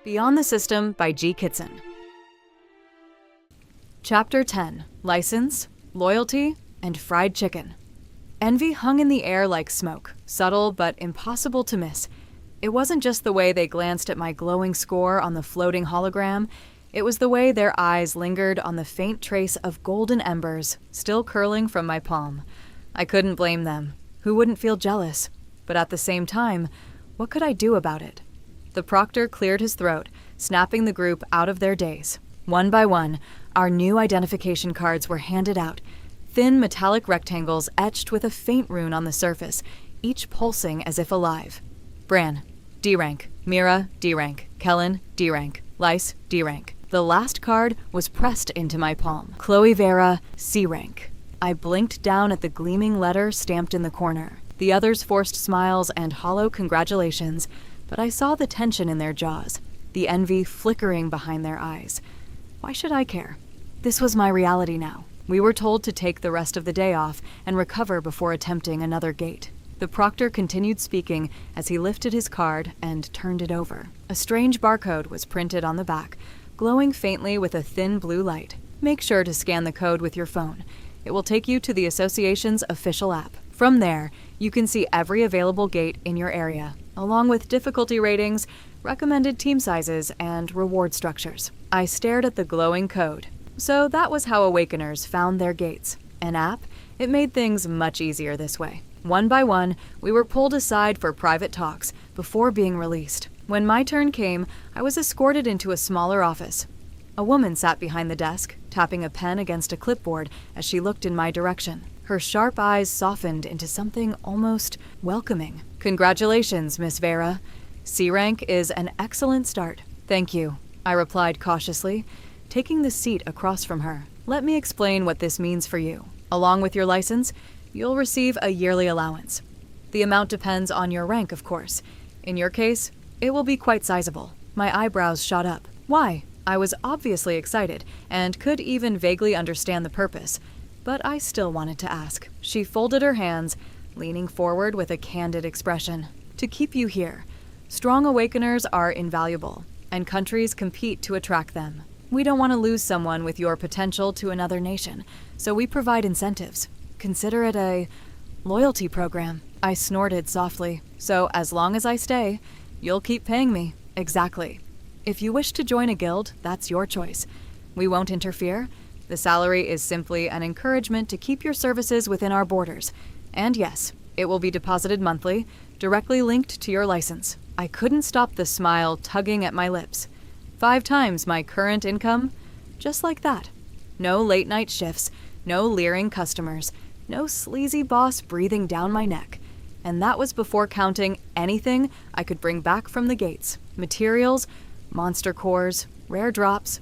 Beyond the System by Kitsune. Chapter 10. License, Loyalty, and Fried Chicken. Envy hung in the air like smoke, subtle but impossible to miss. It wasn't just the way they glanced at my glowing score on the floating hologram, it was the way their eyes lingered on the faint trace of golden embers still curling from my palm. I couldn't blame them. Who wouldn't feel jealous? But at the same time, what could I do about it? The proctor cleared his throat, snapping the group out of their daze. One by one, our new identification cards were handed out, thin metallic rectangles etched with a faint rune on the surface, each pulsing as if alive. Bran, D rank. Mira, D rank. Kellen, D rank. Lyce, D rank. The last card was pressed into my palm. Chloe Veyra, C rank. I blinked down at the gleaming letter stamped in the corner. The others forced smiles and hollow congratulations, but I saw the tension in their jaws, the envy flickering behind their eyes. Why should I care? This was my reality now. We were told to take the rest of the day off and recover before attempting another gate. The proctor continued speaking as he lifted his card and turned it over. A strange barcode was printed on the back, glowing faintly with a thin blue light. Make sure to scan the code with your phone. It will take you to the association's official app. From there, you can see every available gate in your area, along with difficulty ratings, recommended team sizes, and reward structures. I stared at the glowing code. So that was how Awakeners found their gates. An app? It made things much easier this way. One by one, we were pulled aside for private talks before being released. When my turn came, I was escorted into a smaller office. A woman sat behind the desk, tapping a pen against a clipboard as she looked in my direction. Her sharp eyes softened into something almost welcoming. Congratulations, Miss Veyra. C rank is an excellent start. Thank you, I replied cautiously, taking the seat across from her. Let me explain what this means for you. Along with your license, you'll receive a yearly allowance. The amount depends on your rank, of course. In your case, it will be quite sizable. My eyebrows shot up. Why? I was obviously excited and could even vaguely understand the purpose, but I still wanted to ask. She folded her hands, leaning forward with a candid expression. To keep you here. Strong Awakeners are invaluable, and countries compete to attract them. We don't want to lose someone with your potential to another nation, so we provide incentives. Consider it a loyalty program. I snorted softly. So as long as I stay, you'll keep paying me. Exactly. If you wish to join a guild, that's your choice. We won't interfere. The salary is simply an encouragement to keep your services within our borders. And yes, it will be deposited monthly, directly linked to your license. I couldn't stop the smile tugging at my lips. 5 times my current income? Just like that. No late-night shifts, no leering customers, no sleazy boss breathing down my neck. And that was before counting anything I could bring back from the gates. Materials, monster cores, rare drops.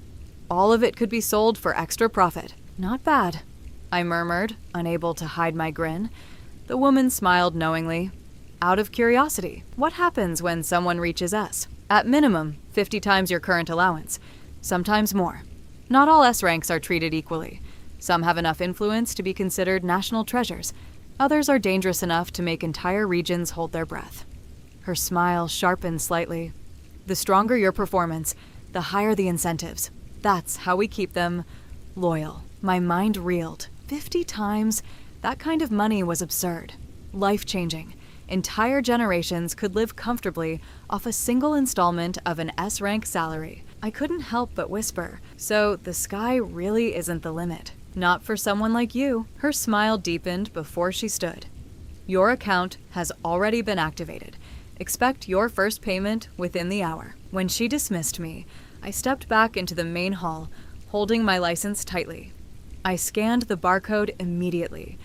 All of it could be sold for extra profit. Not bad, I murmured, unable to hide my grin. The woman smiled knowingly. Out of curiosity, what happens when someone reaches S? At minimum, 50 times your current allowance. Sometimes more. Not all S ranks are treated equally. Some have enough influence to be considered national treasures. Others are dangerous enough to make entire regions hold their breath. Her smile sharpened slightly. The stronger your performance, the higher the incentives. That's how we keep them loyal. My mind reeled. 50 times? That kind of money was absurd. Life-changing. Entire generations could live comfortably off a single installment of an S-rank salary. I couldn't help but whisper, so the sky really isn't the limit. Not for someone like you. Her smile deepened before she stood. Your account has already been activated. Expect your first payment within the hour. When she dismissed me, I stepped back into the main hall, holding my license tightly. I scanned the barcode immediately.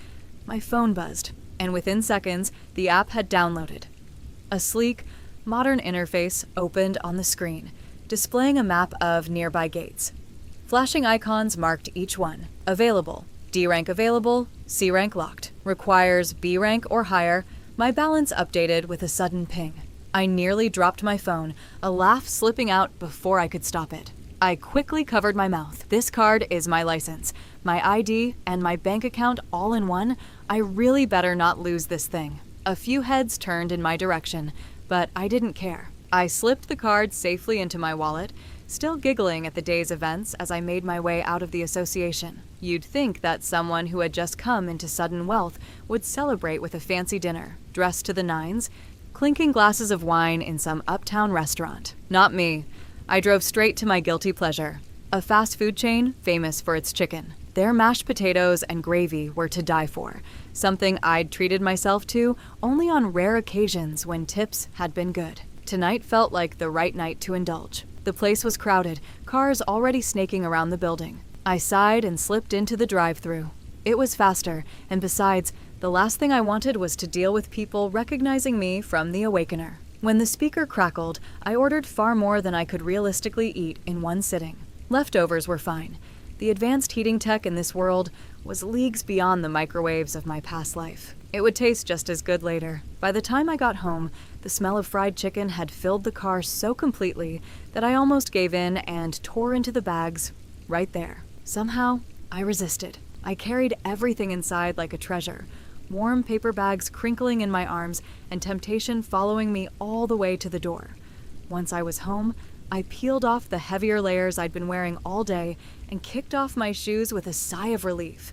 My phone buzzed, and within seconds, the app had downloaded. A sleek, modern interface opened on the screen, displaying a map of nearby gates. Flashing icons marked each one. Available. D rank available, C rank locked. Requires B rank or higher. My balance updated with a sudden ping. I nearly dropped my phone, a laugh slipping out before I could stop it. I quickly covered my mouth. This card is my license, my ID, and my bank account all in one. I really better not lose this thing. A few heads turned in my direction, but I didn't care. I slipped the card safely into my wallet, still giggling at the day's events as I made my way out of the association. You'd think that someone who had just come into sudden wealth would celebrate with a fancy dinner, dressed to the nines, clinking glasses of wine in some uptown restaurant. Not me. I drove straight to my guilty pleasure, a fast food chain famous for its chicken. Their mashed potatoes and gravy were to die for, something I'd treated myself to only on rare occasions when tips had been good. Tonight felt like the right night to indulge. The place was crowded, cars already snaking around the building. I sighed and slipped into the drive-thru. It was faster, and besides, the last thing I wanted was to deal with people recognizing me from the Awakener. When the speaker crackled, I ordered far more than I could realistically eat in one sitting. Leftovers were fine. The advanced heating tech in this world was leagues beyond the microwaves of my past life. It would taste just as good later. By the time I got home, the smell of fried chicken had filled the car so completely that I almost gave in and tore into the bags right there. Somehow, I resisted. I carried everything inside like a treasure, warm paper bags crinkling in my arms and temptation following me all the way to the door. Once I was home, I peeled off the heavier layers I'd been wearing all day and kicked off my shoes with a sigh of relief.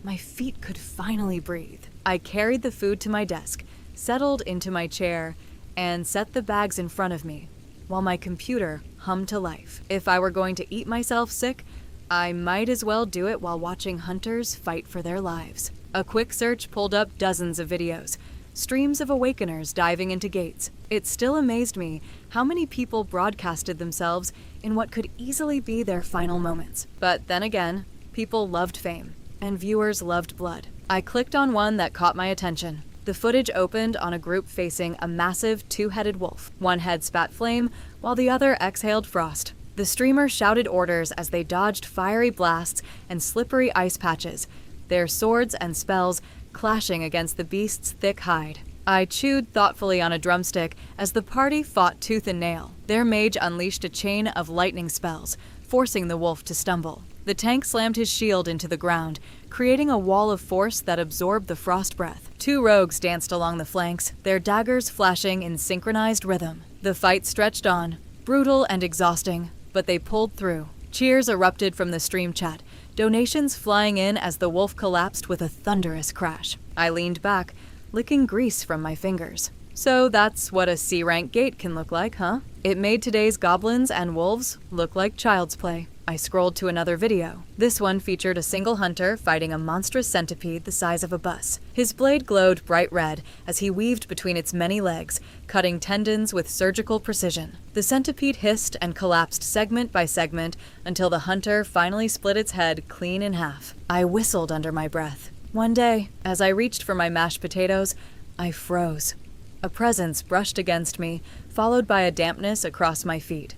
My feet could finally breathe. I carried the food to my desk, settled into my chair, and set the bags in front of me, while my computer hummed to life. If I were going to eat myself sick, I might as well do it while watching hunters fight for their lives. A quick search pulled up dozens of videos, streams of Awakeners diving into gates. It still amazed me how many people broadcasted themselves in what could easily be their final moments. But then again, people loved fame, and viewers loved blood. I clicked on one that caught my attention. The footage opened on a group facing a massive two-headed wolf. One head spat flame, while the other exhaled frost. The streamer shouted orders as they dodged fiery blasts and slippery ice patches, their swords and spells clashing against the beast's thick hide. I chewed thoughtfully on a drumstick as the party fought tooth and nail. Their mage unleashed a chain of lightning spells, forcing the wolf to stumble. The tank slammed his shield into the ground, creating a wall of force that absorbed the frost breath. Two rogues danced along the flanks, their daggers flashing in synchronized rhythm. The fight stretched on, brutal and exhausting, but they pulled through. Cheers erupted from the stream chat, donations flying in as the wolf collapsed with a thunderous crash. I leaned back, licking grease from my fingers. So that's what a C-rank gate can look like, huh? It made today's goblins and wolves look like child's play. I scrolled to another video. This one featured a single hunter fighting a monstrous centipede the size of a bus. His blade glowed bright red as he weaved between its many legs, cutting tendons with surgical precision. The centipede hissed and collapsed segment by segment until the hunter finally split its head clean in half. I whistled under my breath. One day, as I reached for my mashed potatoes, I froze. A presence brushed against me, followed by a dampness across my feet.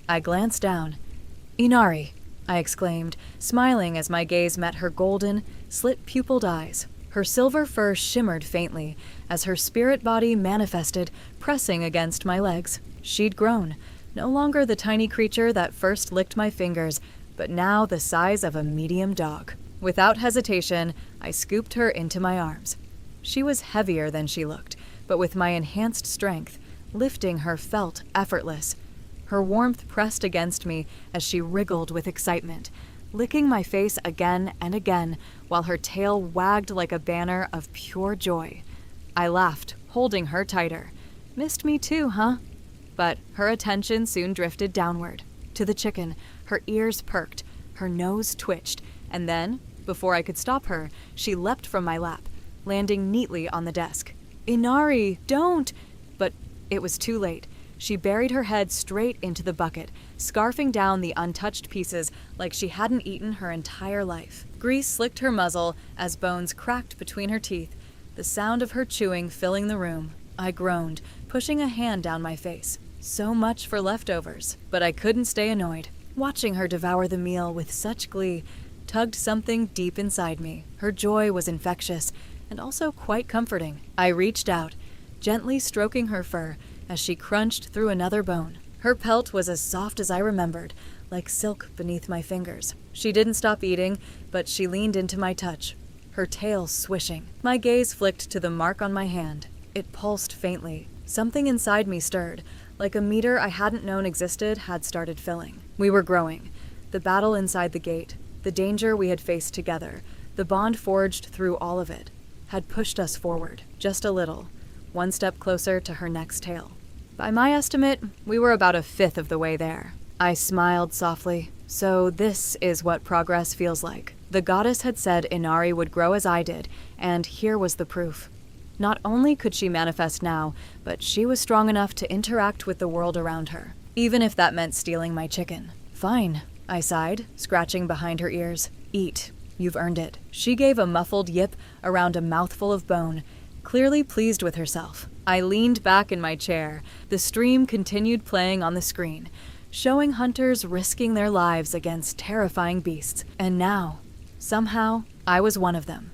I glanced down. "Inari," I exclaimed, smiling as my gaze met her golden, slit-pupiled eyes. Her silver fur shimmered faintly as her spirit body manifested, pressing against my legs. She'd grown, no longer the tiny creature that first licked my fingers, but now the size of a medium dog. Without hesitation, I scooped her into my arms. She was heavier than she looked, but with my enhanced strength, lifting her felt effortless. Her warmth pressed against me as she wriggled with excitement, licking my face again and again while her tail wagged like a banner of pure joy. I laughed, holding her tighter. Missed me too, huh? But her attention soon drifted downward. To the chicken, her ears perked, her nose twitched, and then, before I could stop her, she leapt from my lap, landing neatly on the desk. "Inari, don't!" But it was too late. She buried her head straight into the bucket, scarfing down the untouched pieces like she hadn't eaten her entire life. Grease slicked her muzzle as bones cracked between her teeth, the sound of her chewing filling the room. I groaned, pushing a hand down my face. So much for leftovers, but I couldn't stay annoyed. Watching her devour the meal with such glee tugged something deep inside me. Her joy was infectious and also quite comforting. I reached out, gently stroking her fur as she crunched through another bone. Her pelt was as soft as I remembered, like silk beneath my fingers. She didn't stop eating, but she leaned into my touch, her tail swishing. My gaze flicked to the mark on my hand. It pulsed faintly. Something inside me stirred, like a meter I hadn't known existed had started filling. We were growing. The battle inside the gate, the danger we had faced together, the bond forged through all of it, had pushed us forward, just a little, one step closer to her next tale. By my estimate, we were about a fifth of the way there. I smiled softly. So this is what progress feels like. The goddess had said Inari would grow as I did, and here was the proof. Not only could she manifest now, but she was strong enough to interact with the world around her, even if that meant stealing my chicken. Fine, I sighed, scratching behind her ears. Eat. You've earned it. She gave a muffled yip around a mouthful of bone, clearly pleased with herself. I leaned back in my chair. The stream continued playing on the screen, showing hunters risking their lives against terrifying beasts. And now, somehow, I was one of them.